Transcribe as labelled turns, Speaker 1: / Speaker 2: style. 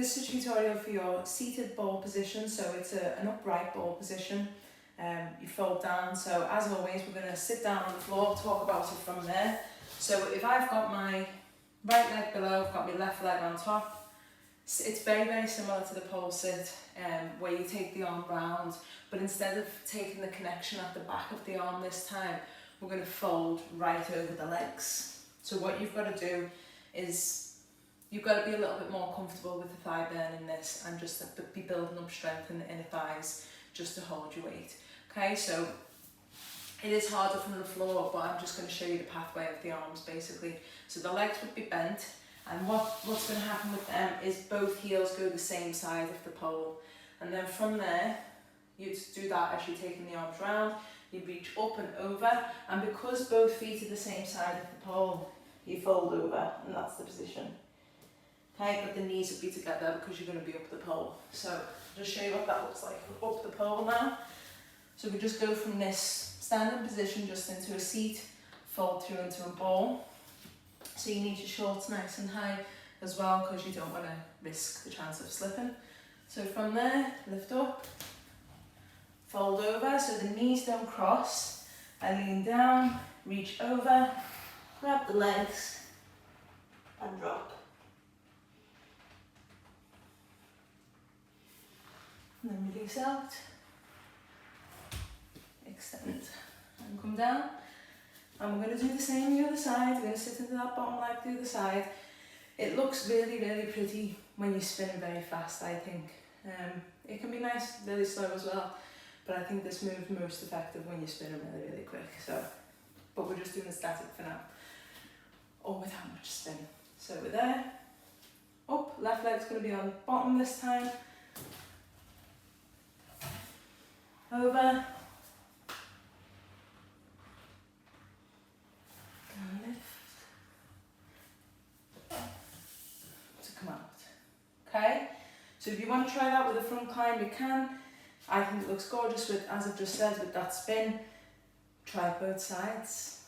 Speaker 1: This is a tutorial for your seated ball position, so it's an upright ball position. You fold down, so as always we're going to sit down on the floor, talk about it from there. So if I've got my right leg below, I've got my left leg on top, it's very, very similar to the pole sit, where you take the arm round, but instead of taking the connection at the back of the arm this time, we're going to fold right over the legs. So what you've got to do is you've got to be a little bit more comfortable with the thigh burn in this, and just be building up strength in the inner thighs just to hold your weight. Okay, so it is harder from the floor, but I'm just going to show you the pathway of the arms basically. So the legs would be bent, and what's going to happen with them is both heels go the same side of the pole, and then from there you'd do that as you're taking the arms round. You reach up and over, and because both feet are the same side of the pole, you fold over, and that's the position. Okay, but the knees will be together because you're going to be up the pole. So I'll just show you what that looks like up the pole now. So we just go from this standing position just into a seat, fold through into a ball. So you need your shorts nice and high as well, because you don't want to risk the chance of slipping. So from there, lift up, fold over so the knees don't cross. I lean down, reach over, grab the legs and drop. And then release out, extend and come down. And we're going to do the same on the other side. We're going to sit into that bottom leg the other side. It looks really, really pretty when you're spinning very fast, I think. It can be nice, really slow as well, but I think this move's most effective when you're spinning really, really quick. So, but we're just doing the static for now, or without much spin. So we're there, up, left leg's going to be on bottom this time, over, and lift, to come out. Okay, so if you want to try that with a front climb, you can. I think it looks gorgeous with, as I've just said, with that spin. Try both sides.